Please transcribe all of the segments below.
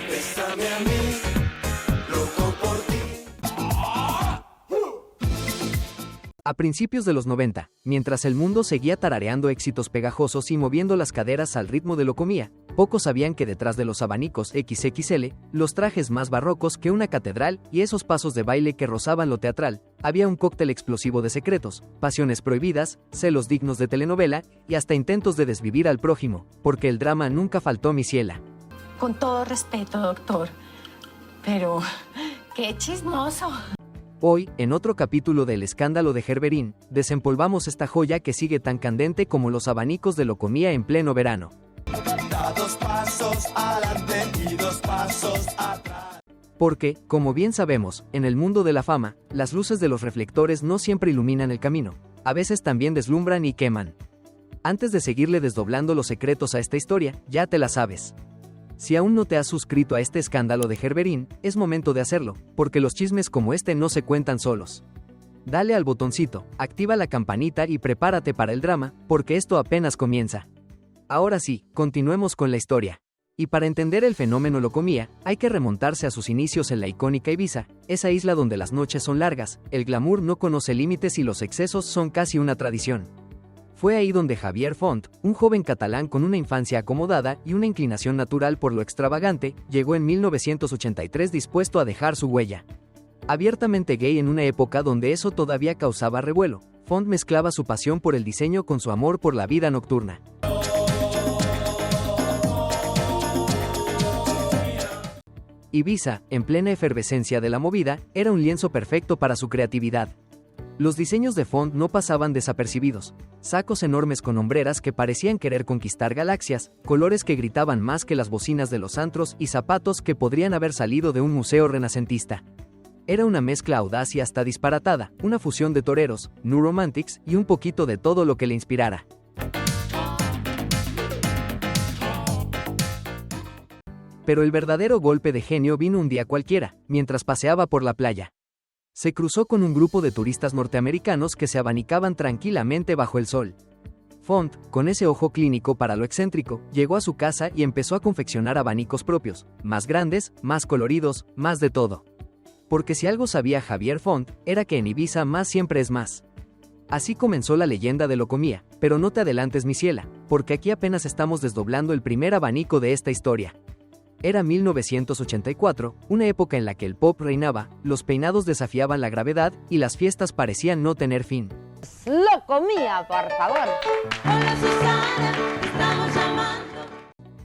Bésame a mí, loco por ti. A principios de los 90, mientras el mundo seguía tarareando éxitos pegajosos y moviendo las caderas al ritmo de Locomía, pocos sabían que detrás de los abanicos XXL, los trajes más barrocos que una catedral y esos pasos de baile que rozaban lo teatral, había un cóctel explosivo de secretos, pasiones prohibidas, celos dignos de telenovela y hasta intentos de desvivir al prójimo, porque el drama nunca faltó, mi ciela. Con todo respeto, doctor, pero qué chismoso. Hoy, en otro capítulo del escándalo de Gerberín, desempolvamos esta joya que sigue tan candente como los abanicos de Locomía en pleno verano. Da 2 pasos adelante y 2 pasos atrás. Porque, como bien sabemos, en el mundo de la fama, las luces de los reflectores no siempre iluminan el camino, a veces también deslumbran y queman. Antes de seguirle desdoblando los secretos a esta historia, ya te la sabes. Si aún no te has suscrito a este escándalo de Gerberín, es momento de hacerlo, porque los chismes como este no se cuentan solos. Dale al botoncito, activa la campanita y prepárate para el drama, porque esto apenas comienza. Ahora sí, continuemos con la historia. Y para entender el fenómeno Locomía, hay que remontarse a sus inicios en la icónica Ibiza, esa isla donde las noches son largas, el glamour no conoce límites y los excesos son casi una tradición. Fue ahí donde Javier Font, un joven catalán con una infancia acomodada y una inclinación natural por lo extravagante, llegó en 1983 dispuesto a dejar su huella. Abiertamente gay en una época donde eso todavía causaba revuelo, Font mezclaba su pasión por el diseño con su amor por la vida nocturna. Ibiza, en plena efervescencia de la movida, era un lienzo perfecto para su creatividad. Los diseños de Font no pasaban desapercibidos. Sacos enormes con hombreras que parecían querer conquistar galaxias, colores que gritaban más que las bocinas de los antros y zapatos que podrían haber salido de un museo renacentista. Era una mezcla audaz y hasta disparatada, una fusión de toreros, New Romantics y un poquito de todo lo que le inspirara. Pero el verdadero golpe de genio vino un día cualquiera, mientras paseaba por la playa. Se cruzó con un grupo de turistas norteamericanos que se abanicaban tranquilamente bajo el sol. Font, con ese ojo clínico para lo excéntrico, llegó a su casa y empezó a confeccionar abanicos propios, más grandes, más coloridos, más de todo. Porque si algo sabía Javier Font, era que en Ibiza más siempre es más. Así comenzó la leyenda de Locomía, pero no te adelantes, mi ciela, porque aquí apenas estamos desdoblando el primer abanico de esta historia. Era 1984, una época en la que el pop reinaba, los peinados desafiaban la gravedad y las fiestas parecían no tener fin. Locomía, por favor. Hola Susana, te estamos llamando.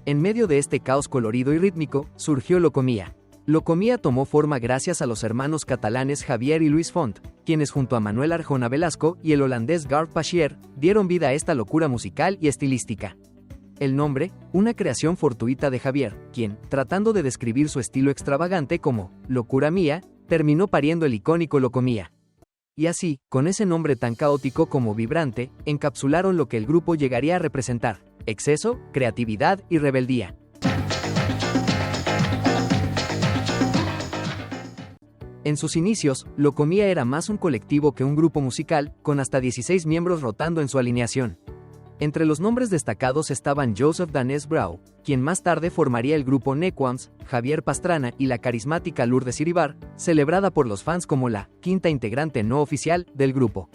En medio de este caos colorido y rítmico, surgió Locomía. Locomía tomó forma gracias a los hermanos catalanes Javier y Luis Font, quienes junto a Manuel Arjona Velasco y el holandés Gard Pachier, dieron vida a esta locura musical y estilística. El nombre, una creación fortuita de Javier, quien, tratando de describir su estilo extravagante como locura mía, terminó pariendo el icónico Locomía. Y así, con ese nombre tan caótico como vibrante, encapsularon lo que el grupo llegaría a representar: exceso, creatividad y rebeldía. En sus inicios, Locomía era más un colectivo que un grupo musical, con hasta 16 miembros rotando en su alineación. Entre los nombres destacados estaban Joseph Danés Brau, quien más tarde formaría el grupo Nequams, Javier Pastrana y la carismática Lourdes Iribar, celebrada por los fans como la quinta integrante no oficial del grupo.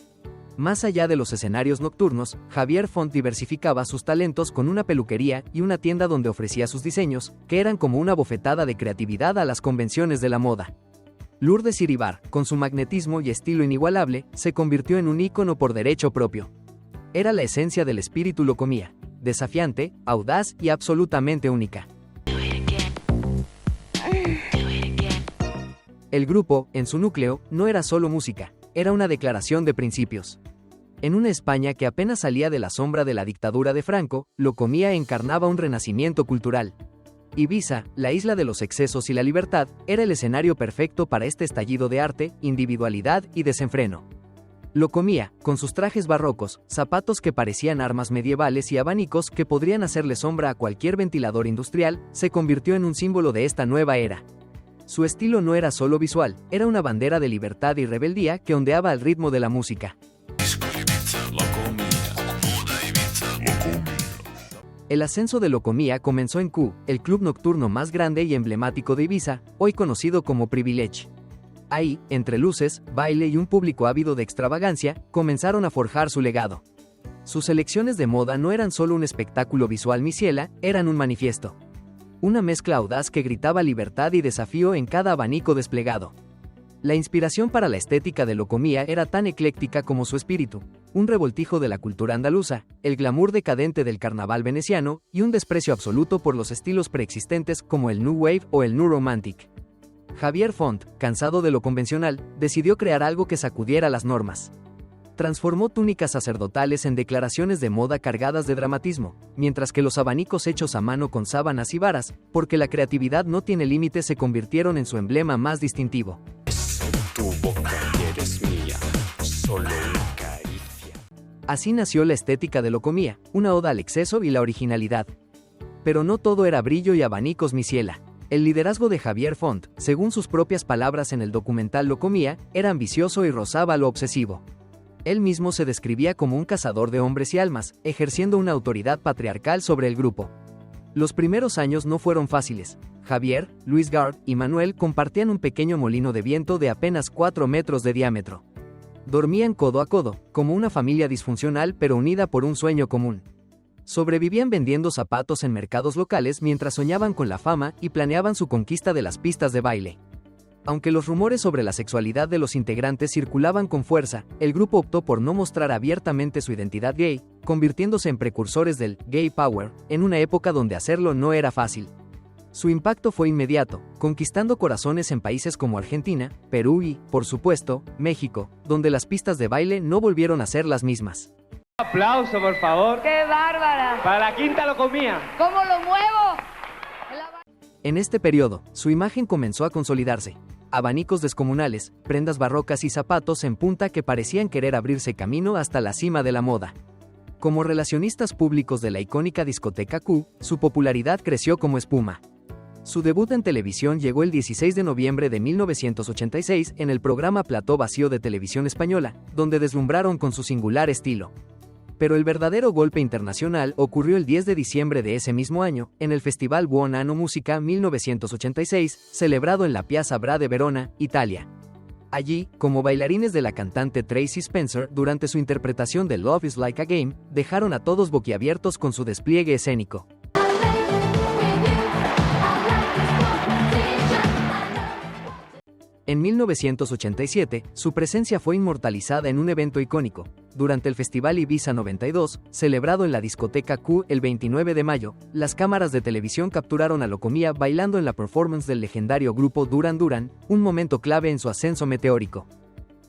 Más allá de los escenarios nocturnos, Javier Font diversificaba sus talentos con una peluquería y una tienda donde ofrecía sus diseños, que eran como una bofetada de creatividad a las convenciones de la moda. Lourdes Iribar, con su magnetismo y estilo inigualable, se convirtió en un ícono por derecho propio. Era la esencia del espíritu Locomía, desafiante, audaz y absolutamente única. El grupo, en su núcleo, no era solo música, era una declaración de principios. En una España que apenas salía de la sombra de la dictadura de Franco, Locomía encarnaba un renacimiento cultural. Ibiza, la isla de los excesos y la libertad, era el escenario perfecto para este estallido de arte, individualidad y desenfreno. Locomía, con sus trajes barrocos, zapatos que parecían armas medievales y abanicos que podrían hacerle sombra a cualquier ventilador industrial, se convirtió en un símbolo de esta nueva era. Su estilo no era solo visual, era una bandera de libertad y rebeldía que ondeaba al ritmo de la música. El ascenso de Locomía comenzó en Q, el club nocturno más grande y emblemático de Ibiza, hoy conocido como Privilege. Ahí, entre luces, baile y un público ávido de extravagancia, comenzaron a forjar su legado. Sus elecciones de moda no eran solo un espectáculo visual misiela, eran un manifiesto. Una mezcla audaz que gritaba libertad y desafío en cada abanico desplegado. La inspiración para la estética de Locomía era tan ecléctica como su espíritu, un revoltijo de la cultura andaluza, el glamour decadente del carnaval veneciano y un desprecio absoluto por los estilos preexistentes como el New Wave o el New Romantic. Javier Font, cansado de lo convencional, decidió crear algo que sacudiera las normas. Transformó túnicas sacerdotales en declaraciones de moda cargadas de dramatismo, mientras que los abanicos hechos a mano con sábanas y varas, porque la creatividad no tiene límites, se convirtieron en su emblema más distintivo. Tu boca eres mía, solo una caricia. Así nació la estética de Locomía, una oda al exceso y la originalidad. Pero no todo era brillo y abanicos misiela. El liderazgo de Javier Font, según sus propias palabras en el documental Locomía, era ambicioso y rozaba lo obsesivo. Él mismo se describía como un cazador de hombres y almas, ejerciendo una autoridad patriarcal sobre el grupo. Los primeros años no fueron fáciles. Javier, Luis Gard y Manuel compartían un pequeño molino de viento de apenas 4 metros de diámetro. Dormían codo a codo, como una familia disfuncional pero unida por un sueño común. Sobrevivían vendiendo zapatos en mercados locales mientras soñaban con la fama y planeaban su conquista de las pistas de baile. Aunque los rumores sobre la sexualidad de los integrantes circulaban con fuerza, el grupo optó por no mostrar abiertamente su identidad gay, convirtiéndose en precursores del gay power, en una época donde hacerlo no era fácil. Su impacto fue inmediato, conquistando corazones en países como Argentina, Perú y, por supuesto, México, donde las pistas de baile no volvieron a ser las mismas. Un aplauso, por favor, ¡Qué bárbara! para la quinta Locomía. ¿Cómo lo muevo? En este periodo, su imagen comenzó a consolidarse. Abanicos descomunales, prendas barrocas y zapatos en punta que parecían querer abrirse camino hasta la cima de la moda. Como relacionistas públicos de la icónica discoteca Q, su popularidad creció como espuma. Su debut en televisión llegó el 16 de noviembre de 1986 en el programa Plató Vacío de Televisión Española, donde deslumbraron con su singular estilo. Pero el verdadero golpe internacional ocurrió el 10 de diciembre de ese mismo año, en el Festival Buon Anno Musica 1986, celebrado en la Piazza Bra de Verona, Italia. Allí, como bailarines de la cantante Tracy Spencer, durante su interpretación de Love is Like a Game, dejaron a todos boquiabiertos con su despliegue escénico. En 1987, su presencia fue inmortalizada en un evento icónico, durante el Festival Ibiza 92, celebrado en la discoteca Q el 29 de mayo, las cámaras de televisión capturaron a Locomía bailando en la performance del legendario grupo Duran Duran, un momento clave en su ascenso meteórico.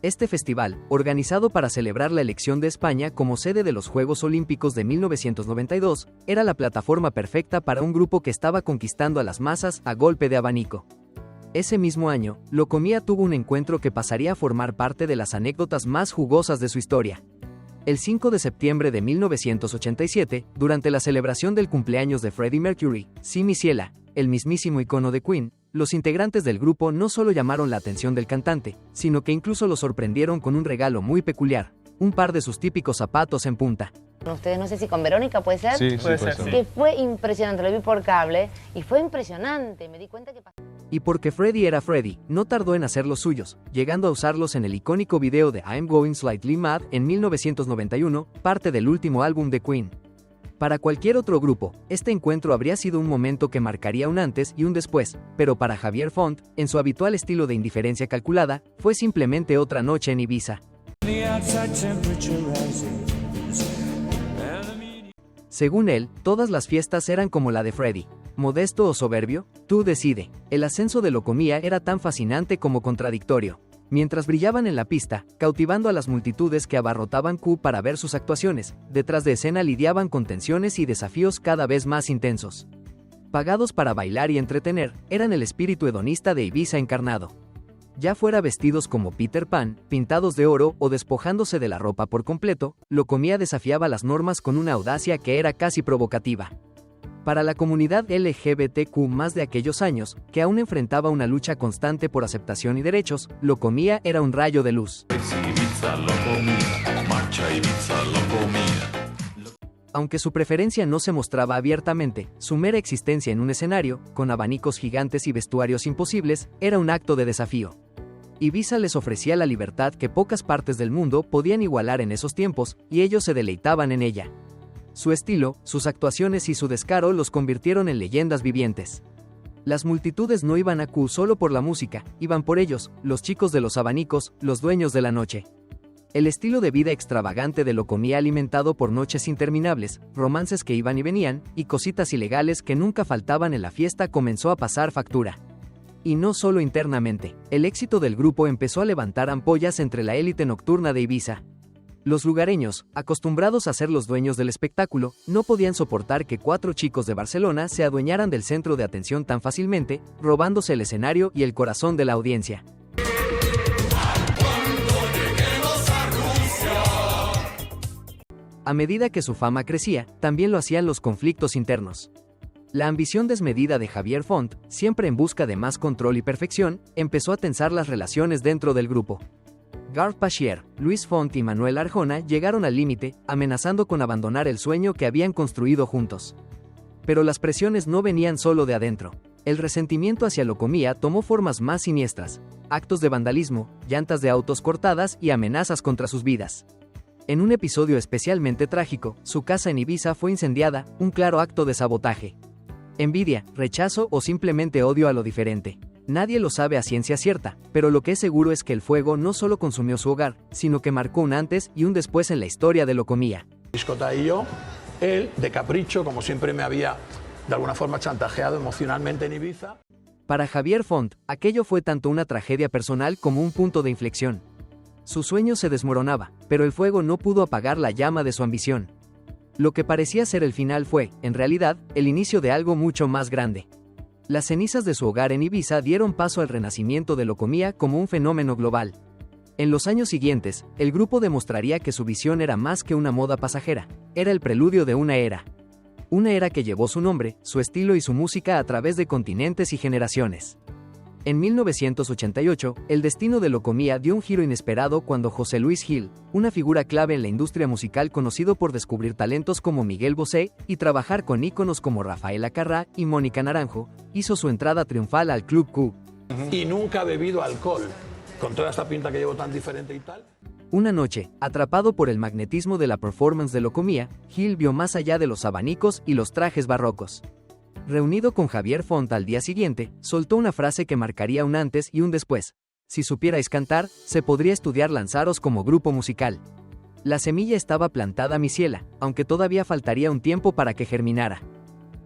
Este festival, organizado para celebrar la elección de España como sede de los Juegos Olímpicos de 1992, era la plataforma perfecta para un grupo que estaba conquistando a las masas a golpe de abanico. Ese mismo año, Locomía tuvo un encuentro que pasaría a formar parte de las anécdotas más jugosas de su historia. El 5 de septiembre de 1987, durante la celebración del cumpleaños de Freddie Mercury, Simi Ciela, el mismísimo icono de Queen, los integrantes del grupo no solo llamaron la atención del cantante, sino que incluso lo sorprendieron con un regalo muy peculiar, un par de sus típicos zapatos en punta. Ustedes, no sé si con Verónica puede ser. Sí, Puede ser, sí. Que fue impresionante, lo vi por cable y fue impresionante, me di cuenta que... Y porque Freddie era Freddie, no tardó en hacer los suyos, llegando a usarlos en el icónico video de I'm Going Slightly Mad en 1991, parte del último álbum de Queen. Para cualquier otro grupo, este encuentro habría sido un momento que marcaría un antes y un después, pero para Javier Font, en su habitual estilo de indiferencia calculada, fue simplemente otra noche en Ibiza. Según él, todas las fiestas eran como la de Freddie. ¿Modesto o soberbio? Tú decide. El ascenso de Locomía era tan fascinante como contradictorio. Mientras brillaban en la pista, cautivando a las multitudes que abarrotaban Q para ver sus actuaciones, detrás de escena lidiaban con tensiones y desafíos cada vez más intensos. Pagados para bailar y entretener, eran el espíritu hedonista de Ibiza encarnado. Ya fuera vestidos como Peter Pan, pintados de oro o despojándose de la ropa por completo, Locomía desafiaba las normas con una audacia que era casi provocativa. Para la comunidad LGBTQ más de aquellos años, que aún enfrentaba una lucha constante por aceptación y derechos, Locomía era un rayo de luz. Aunque su preferencia no se mostraba abiertamente, su mera existencia en un escenario, con abanicos gigantes y vestuarios imposibles, era un acto de desafío. Ibiza les ofrecía la libertad que pocas partes del mundo podían igualar en esos tiempos, y ellos se deleitaban en ella. Su estilo, sus actuaciones y su descaro los convirtieron en leyendas vivientes. Las multitudes no iban a Q solo por la música, iban por ellos, los chicos de los abanicos, los dueños de la noche. El estilo de vida extravagante de Locomía, alimentado por noches interminables, romances que iban y venían, y cositas ilegales que nunca faltaban en la fiesta, comenzó a pasar factura. Y no solo internamente, el éxito del grupo empezó a levantar ampollas entre la élite nocturna de Ibiza. Los lugareños, acostumbrados a ser los dueños del espectáculo, no podían soportar que 4 chicos de Barcelona se adueñaran del centro de atención tan fácilmente, robándose el escenario y el corazón de la audiencia. A medida que su fama crecía, también lo hacían los conflictos internos. La ambición desmedida de Javier Font, siempre en busca de más control y perfección, empezó a tensar las relaciones dentro del grupo. Garth Pachier, Luis Font y Manuel Arjona llegaron al límite, amenazando con abandonar el sueño que habían construido juntos. Pero las presiones no venían solo de adentro. El resentimiento hacia Locomía tomó formas más siniestras: actos de vandalismo, llantas de autos cortadas y amenazas contra sus vidas. En un episodio especialmente trágico, su casa en Ibiza fue incendiada, un claro acto de sabotaje. Envidia, rechazo o simplemente odio a lo diferente. Nadie lo sabe a ciencia cierta, pero lo que es seguro es que el fuego no solo consumió su hogar, sino que marcó un antes y un después en la historia de Locomía. Discota y yo, él, de capricho, como siempre me había de alguna forma chantajeado emocionalmente en Ibiza. Para Javier Font, aquello fue tanto una tragedia personal como un punto de inflexión. Su sueño se desmoronaba, pero el fuego no pudo apagar la llama de su ambición. Lo que parecía ser el final fue, en realidad, el inicio de algo mucho más grande. Las cenizas de su hogar en Ibiza dieron paso al renacimiento de Locomía como un fenómeno global. En los años siguientes, el grupo demostraría que su visión era más que una moda pasajera, era el preludio de una era. Una era que llevó su nombre, su estilo y su música a través de continentes y generaciones. En 1988, el destino de Locomía dio un giro inesperado cuando José Luis Gil, una figura clave en la industria musical conocido por descubrir talentos como Miguel Bosé y trabajar con íconos como Rafael Acarrá y Mónica Naranjo, hizo su entrada triunfal al Club Q. Y nunca he bebido alcohol, con toda esta pinta que llevo tan diferente y tal. Una noche, atrapado por el magnetismo de la performance de Locomía, Gil vio más allá de los abanicos y los trajes barrocos. Reunido con Javier Font al día siguiente, soltó una frase que marcaría un antes y un después: si supierais cantar, se podría estudiar lanzaros como grupo musical. La semilla estaba plantada, mi ciela, aunque todavía faltaría un tiempo para que germinara.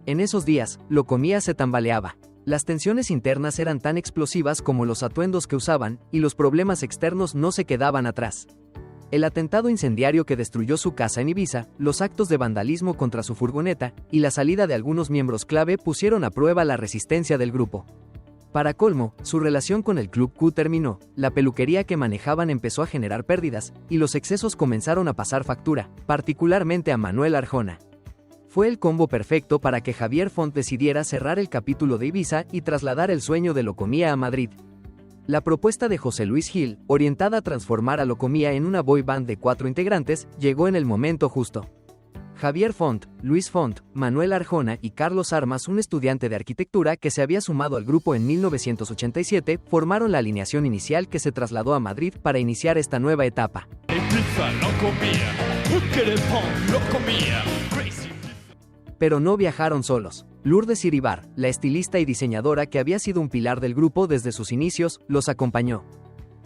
En esos días, Locomía se tambaleaba. Las tensiones internas eran tan explosivas como los atuendos que usaban, y los problemas externos no se quedaban atrás. El atentado incendiario que destruyó su casa en Ibiza, los actos de vandalismo contra su furgoneta, y la salida de algunos miembros clave pusieron a prueba la resistencia del grupo. Para colmo, su relación con el Club Q terminó, la peluquería que manejaban empezó a generar pérdidas, y los excesos comenzaron a pasar factura, particularmente a Manuel Arjona. Fue el combo perfecto para que Javier Font decidiera cerrar el capítulo de Ibiza y trasladar el sueño de Locomía a Madrid. La propuesta de José Luis Gil, orientada a transformar a Locomía en una boy band de 4 integrantes, llegó en el momento justo. Javier Font, Luis Font, Manuel Arjona y Carlos Armas, un estudiante de arquitectura que se había sumado al grupo en 1987, formaron la alineación inicial que se trasladó a Madrid para iniciar esta nueva etapa. Pero no viajaron solos. Lourdes Iribar, la estilista y diseñadora que había sido un pilar del grupo desde sus inicios, los acompañó.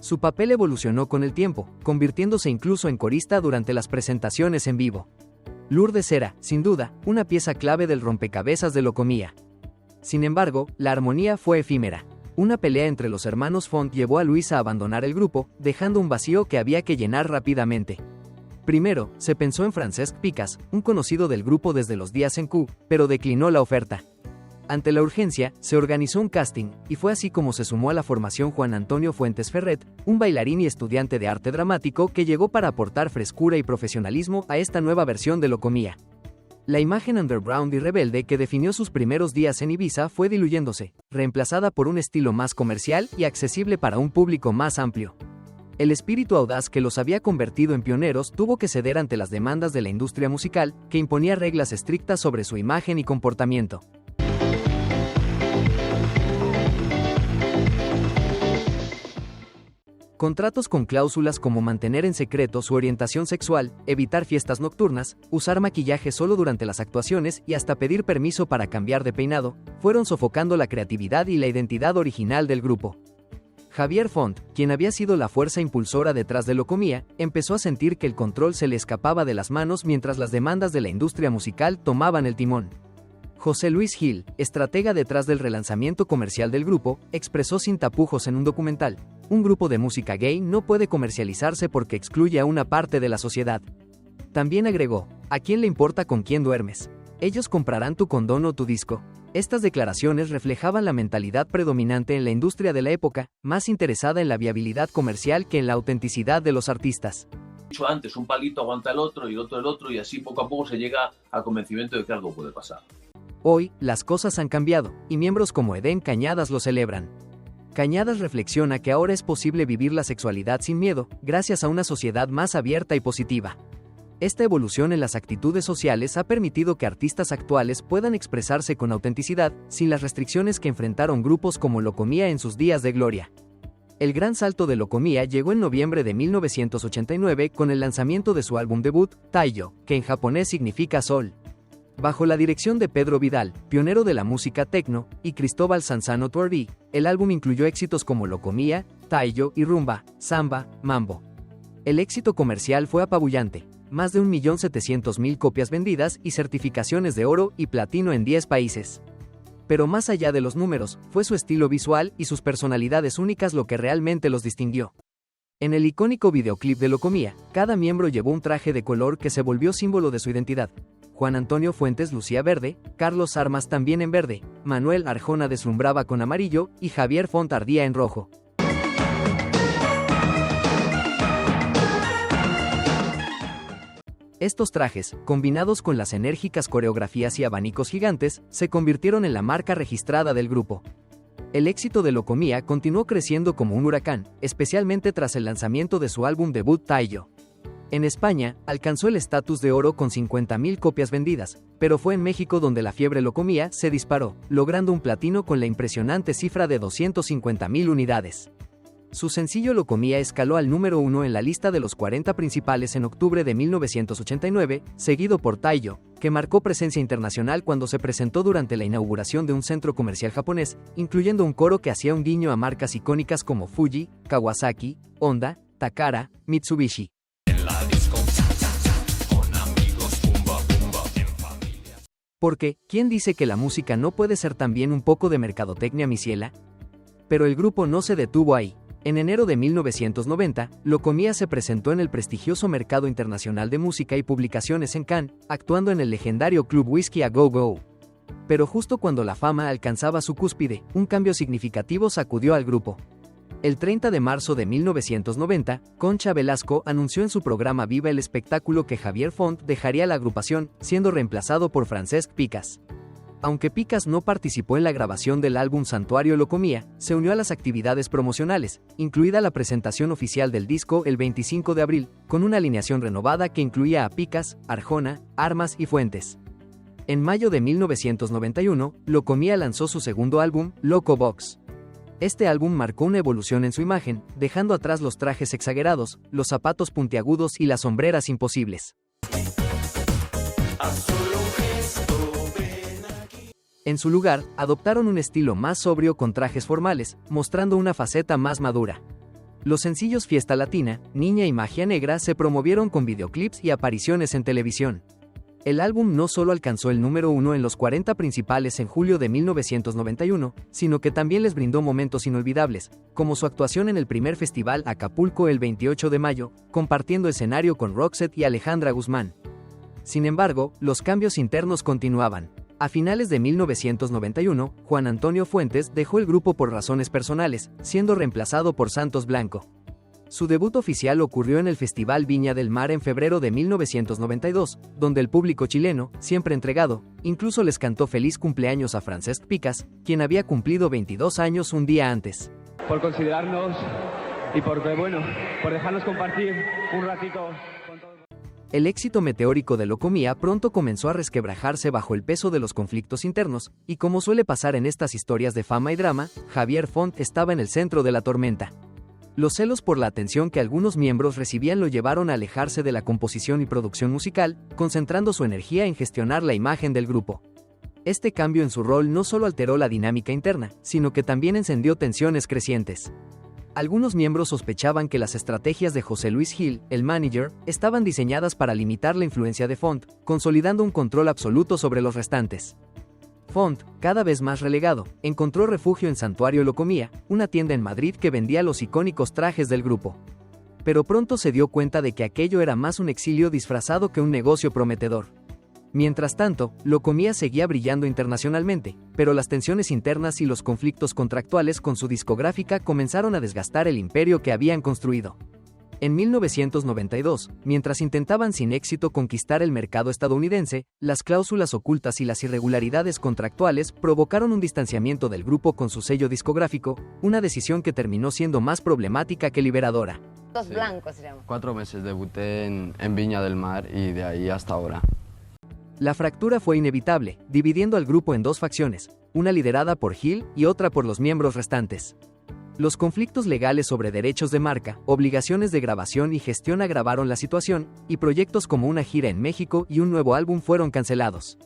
Su papel evolucionó con el tiempo, convirtiéndose incluso en corista durante las presentaciones en vivo. Lourdes era, sin duda, una pieza clave del rompecabezas de Locomía. Sin embargo, la armonía fue efímera. Una pelea entre los hermanos Font llevó a Luis a abandonar el grupo, dejando un vacío que había que llenar rápidamente. Primero, se pensó en Francesc Picas, un conocido del grupo desde los días en Q, pero declinó la oferta. Ante la urgencia, se organizó un casting, y fue así como se sumó a la formación Juan Antonio Fuentes Ferret, un bailarín y estudiante de arte dramático que llegó para aportar frescura y profesionalismo a esta nueva versión de Locomía. La imagen underground y rebelde que definió sus primeros días en Ibiza fue diluyéndose, reemplazada por un estilo más comercial y accesible para un público más amplio. El espíritu audaz que los había convertido en pioneros tuvo que ceder ante las demandas de la industria musical, que imponía reglas estrictas sobre su imagen y comportamiento. Contratos con cláusulas como mantener en secreto su orientación sexual, evitar fiestas nocturnas, usar maquillaje solo durante las actuaciones y hasta pedir permiso para cambiar de peinado, fueron sofocando la creatividad y la identidad original del grupo. Javier Font, quien había sido la fuerza impulsora detrás de Locomía, empezó a sentir que el control se le escapaba de las manos mientras las demandas de la industria musical tomaban el timón. José Luis Gil, estratega detrás del relanzamiento comercial del grupo, expresó sin tapujos en un documental: un grupo de música gay no puede comercializarse porque excluye a una parte de la sociedad. También agregó: ¿a quién le importa con quién duermes? Ellos comprarán tu condón o tu disco. Estas declaraciones reflejaban la mentalidad predominante en la industria de la época, más interesada en la viabilidad comercial que en la autenticidad de los artistas. Dicho antes, un palito aguanta el otro y el otro, y así poco a poco se llega al convencimiento de que algo puede pasar. Hoy, las cosas han cambiado, y miembros como Edén Cañadas lo celebran. Cañadas reflexiona que ahora es posible vivir la sexualidad sin miedo, gracias a una sociedad más abierta y positiva. Esta evolución en las actitudes sociales ha permitido que artistas actuales puedan expresarse con autenticidad, sin las restricciones que enfrentaron grupos como Locomía en sus días de gloria. El gran salto de Locomía llegó en noviembre de 1989 con el lanzamiento de su álbum debut, Taiyo, que en japonés significa sol. Bajo la dirección de Pedro Vidal, pionero de la música techno, y Cristóbal Sanzano Tuardi, el álbum incluyó éxitos como Locomía, Taiyo y Rumba, Samba, Mambo. El éxito comercial fue apabullante: más de 1.700.000 copias vendidas y certificaciones de oro y platino en 10 países. Pero más allá de los números, fue su estilo visual y sus personalidades únicas lo que realmente los distinguió. En el icónico videoclip de Locomía, cada miembro llevó un traje de color que se volvió símbolo de su identidad. Juan Antonio Fuentes lucía verde, Carlos Armas también en verde, Manuel Arjona deslumbraba con amarillo y Javier Font ardía en rojo. Estos trajes, combinados con las enérgicas coreografías y abanicos gigantes, se convirtieron en la marca registrada del grupo. El éxito de Locomía continuó creciendo como un huracán, especialmente tras el lanzamiento de su álbum debut Taiyo. En España, alcanzó el estatus de oro con 50.000 copias vendidas, pero fue en México donde la fiebre Locomía se disparó, logrando un platino con la impresionante cifra de 250.000 unidades. Su sencillo Locomía escaló al número 1 en la lista de los 40 principales en octubre de 1989, seguido por Taiyo, que marcó presencia internacional cuando se presentó durante la inauguración de un centro comercial japonés, incluyendo un coro que hacía un guiño a marcas icónicas como Fuji, Kawasaki, Honda, Takara, Mitsubishi. Porque, ¿quién dice que la música no puede ser también un poco de mercadotecnia, mi ciela? Pero el grupo no se detuvo ahí. En enero de 1990, Locomía se presentó en el prestigioso mercado internacional de música y publicaciones en Cannes, actuando en el legendario club Whisky a Go Go. Pero justo cuando la fama alcanzaba su cúspide, un cambio significativo sacudió al grupo. El 30 de marzo de 1990, Concha Velasco anunció en su programa Viva el Espectáculo que Javier Font dejaría la agrupación, siendo reemplazado por Francesc Picas. Aunque Picas no participó en la grabación del álbum Santuario Locomía, se unió a las actividades promocionales, incluida la presentación oficial del disco el 25 de abril, con una alineación renovada que incluía a Picas, Arjona, Armas y Fuentes. En mayo de 1991, Locomía lanzó su segundo álbum, Loco Box. Este álbum marcó una evolución en su imagen, dejando atrás los trajes exagerados, los zapatos puntiagudos y las sombreras imposibles. En su lugar, adoptaron un estilo más sobrio con trajes formales, mostrando una faceta más madura. Los sencillos Fiesta Latina, Niña y Magia Negra se promovieron con videoclips y apariciones en televisión. El álbum no solo alcanzó el número 1 en los 40 principales en julio de 1991, sino que también les brindó momentos inolvidables, como su actuación en el primer festival Acapulco el 28 de mayo, compartiendo escenario con Roxette y Alejandra Guzmán. Sin embargo, los cambios internos continuaban. A finales de 1991, Juan Antonio Fuentes dejó el grupo por razones personales, siendo reemplazado por Santos Blanco. Su debut oficial ocurrió en el Festival Viña del Mar en febrero de 1992, donde el público chileno, siempre entregado, incluso les cantó feliz cumpleaños a Francesc Picas, quien había cumplido 22 años un día antes. Por considerarnos y por dejarnos compartir un ratito con todos. El éxito meteórico de Locomía pronto comenzó a resquebrajarse bajo el peso de los conflictos internos, y como suele pasar en estas historias de fama y drama, Javier Font estaba en el centro de la tormenta. Los celos por la atención que algunos miembros recibían lo llevaron a alejarse de la composición y producción musical, concentrando su energía en gestionar la imagen del grupo. Este cambio en su rol no solo alteró la dinámica interna, sino que también encendió tensiones crecientes. Algunos miembros sospechaban que las estrategias de José Luis Gil, el manager, estaban diseñadas para limitar la influencia de Font, consolidando un control absoluto sobre los restantes. Font, cada vez más relegado, encontró refugio en Santuario Locomía, una tienda en Madrid que vendía los icónicos trajes del grupo. Pero pronto se dio cuenta de que aquello era más un exilio disfrazado que un negocio prometedor. Mientras tanto, Locomía seguía brillando internacionalmente, pero las tensiones internas y los conflictos contractuales con su discográfica comenzaron a desgastar el imperio que habían construido. En 1992, mientras intentaban sin éxito conquistar el mercado estadounidense, las cláusulas ocultas y las irregularidades contractuales provocaron un distanciamiento del grupo con su sello discográfico, una decisión que terminó siendo más problemática que liberadora. Santos Blanco se llama. 4 meses debuté en Viña del Mar y de ahí hasta ahora. La fractura fue inevitable, dividiendo al grupo en dos facciones, una liderada por Gil y otra por los miembros restantes. Los conflictos legales sobre derechos de marca, obligaciones de grabación y gestión agravaron la situación, y proyectos como una gira en México y un nuevo álbum fueron cancelados.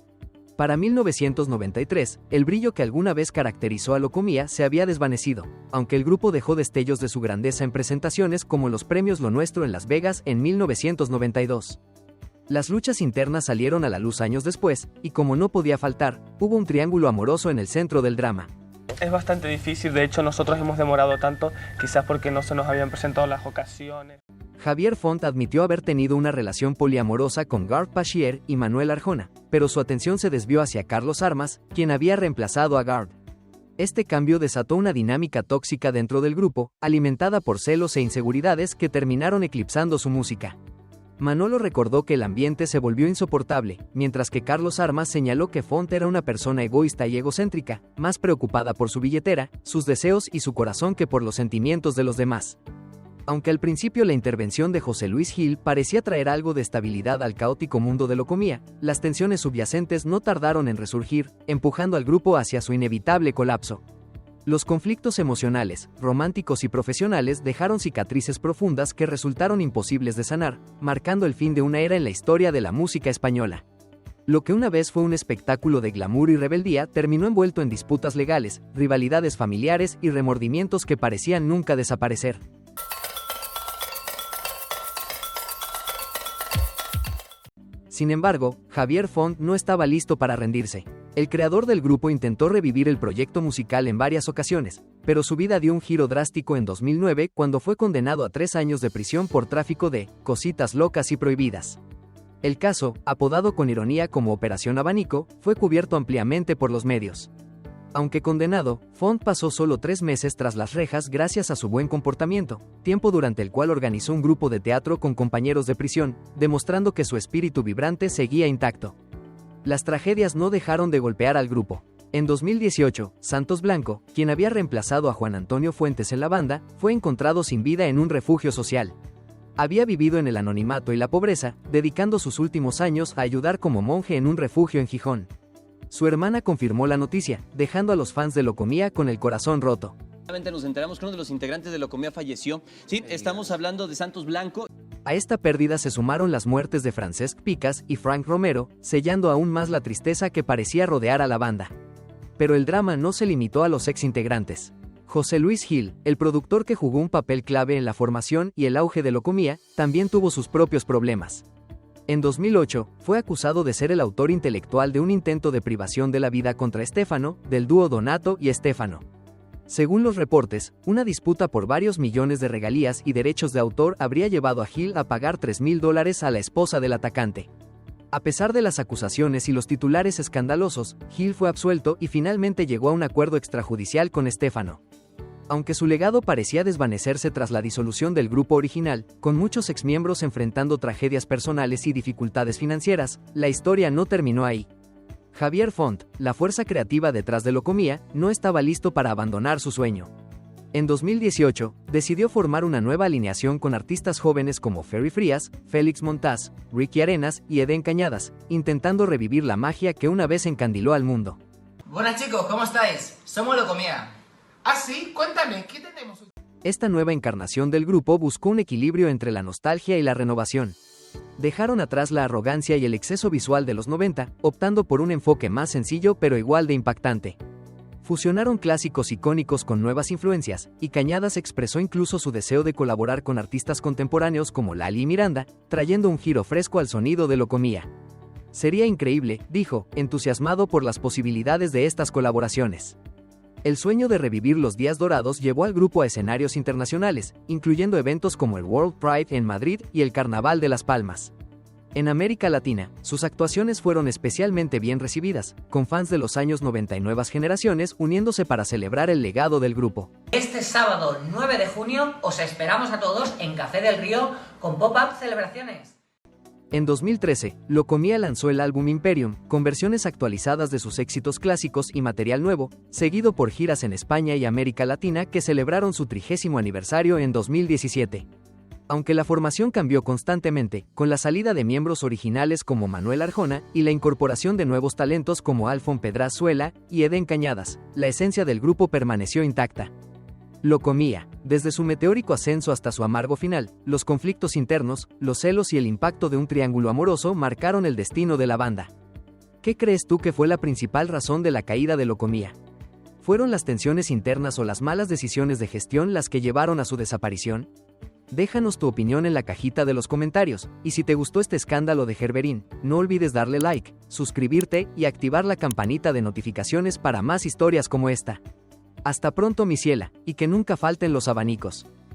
Para 1993, el brillo que alguna vez caracterizó a Locomía se había desvanecido, aunque el grupo dejó destellos de su grandeza en presentaciones como los premios Lo Nuestro en Las Vegas en 1992. Las luchas internas salieron a la luz años después, y como no podía faltar, hubo un triángulo amoroso en el centro del drama. Es bastante difícil, de hecho nosotros hemos demorado tanto, quizás porque no se nos habían presentado las ocasiones. Javier Font admitió haber tenido una relación poliamorosa con Garth Pachier y Manuel Arjona, pero su atención se desvió hacia Carlos Armas, quien había reemplazado a Garth. Este cambio desató una dinámica tóxica dentro del grupo, alimentada por celos e inseguridades que terminaron eclipsando su música. Manolo recordó que el ambiente se volvió insoportable, mientras que Carlos Armas señaló que Font era una persona egoísta y egocéntrica, más preocupada por su billetera, sus deseos y su corazón que por los sentimientos de los demás. Aunque al principio la intervención de José Luis Gil parecía traer algo de estabilidad al caótico mundo de Locomía, las tensiones subyacentes no tardaron en resurgir, empujando al grupo hacia su inevitable colapso. Los conflictos emocionales, románticos y profesionales dejaron cicatrices profundas que resultaron imposibles de sanar, marcando el fin de una era en la historia de la música española. Lo que una vez fue un espectáculo de glamour y rebeldía terminó envuelto en disputas legales, rivalidades familiares y remordimientos que parecían nunca desaparecer. Sin embargo, Javier Font no estaba listo para rendirse. El creador del grupo intentó revivir el proyecto musical en varias ocasiones, pero su vida dio un giro drástico en 2009 cuando fue condenado a 3 años de prisión por tráfico de cositas locas y prohibidas. El caso, apodado con ironía como Operación Abanico, fue cubierto ampliamente por los medios. Aunque condenado, Font pasó solo 3 meses tras las rejas gracias a su buen comportamiento, tiempo durante el cual organizó un grupo de teatro con compañeros de prisión, demostrando que su espíritu vibrante seguía intacto. Las tragedias no dejaron de golpear al grupo. En 2018, Santos Blanco, quien había reemplazado a Juan Antonio Fuentes en la banda, fue encontrado sin vida en un refugio social. Había vivido en el anonimato y la pobreza, dedicando sus últimos años a ayudar como monje en un refugio en Gijón. Su hermana confirmó la noticia, dejando a los fans de Locomía con el corazón roto. Nos enteramos que uno de los integrantes de Locomía falleció. Sí, estamos hablando de Santos Blanco. A esta pérdida se sumaron las muertes de Francesc Picas y Frank Romero, sellando aún más la tristeza que parecía rodear a la banda. Pero el drama no se limitó a los ex-integrantes. José Luis Gil, el productor que jugó un papel clave en la formación y el auge de Locomía, también tuvo sus propios problemas. En 2008, fue acusado de ser el autor intelectual de un intento de privación de la vida contra Estéfano, del dúo Donato y Estéfano. Según los reportes, una disputa por varios millones de regalías y derechos de autor habría llevado a Gil a pagar $3,000 a la esposa del atacante. A pesar de las acusaciones y los titulares escandalosos, Gil fue absuelto y finalmente llegó a un acuerdo extrajudicial con Estéfano. Aunque su legado parecía desvanecerse tras la disolución del grupo original, con muchos exmiembros enfrentando tragedias personales y dificultades financieras, la historia no terminó ahí. Javier Font, la fuerza creativa detrás de Locomía, no estaba listo para abandonar su sueño. En 2018, decidió formar una nueva alineación con artistas jóvenes como Ferry Frías, Félix Montaz, Ricky Arenas y Eden Cañadas, intentando revivir la magia que una vez encandiló al mundo. Buenas chicos, ¿cómo estáis? Somos Locomía. ¿Ah sí? Cuéntame, ¿qué tenemos? Esta nueva encarnación del grupo buscó un equilibrio entre la nostalgia y la renovación. Dejaron atrás la arrogancia y el exceso visual de los 90, optando por un enfoque más sencillo pero igual de impactante. Fusionaron clásicos icónicos con nuevas influencias, y Cañadas expresó incluso su deseo de colaborar con artistas contemporáneos como Lali y Miranda, trayendo un giro fresco al sonido de Locomía. Sería increíble, dijo, entusiasmado por las posibilidades de estas colaboraciones. El sueño de revivir los días dorados llevó al grupo a escenarios internacionales, incluyendo eventos como el World Pride en Madrid y el Carnaval de Las Palmas. En América Latina, sus actuaciones fueron especialmente bien recibidas, con fans de los años 90 y nuevas generaciones uniéndose para celebrar el legado del grupo. Este sábado 9 de junio os esperamos a todos en Café del Río con pop-up celebraciones. En 2013, Locomía lanzó el álbum Imperium, con versiones actualizadas de sus éxitos clásicos y material nuevo, seguido por giras en España y América Latina que celebraron su 30º aniversario en 2017. Aunque la formación cambió constantemente, con la salida de miembros originales como Manuel Arjona y la incorporación de nuevos talentos como Alfon Pedrazuela y Eden Cañadas, la esencia del grupo permaneció intacta. Locomía, desde su meteórico ascenso hasta su amargo final, los conflictos internos, los celos y el impacto de un triángulo amoroso marcaron el destino de la banda. ¿Qué crees tú que fue la principal razón de la caída de Locomía? ¿Fueron las tensiones internas o las malas decisiones de gestión las que llevaron a su desaparición? Déjanos tu opinión en la cajita de los comentarios, y si te gustó este escándalo de Gerberín, no olvides darle like, suscribirte y activar la campanita de notificaciones para más historias como esta. Hasta pronto mi ciela, y que nunca falten los abanicos.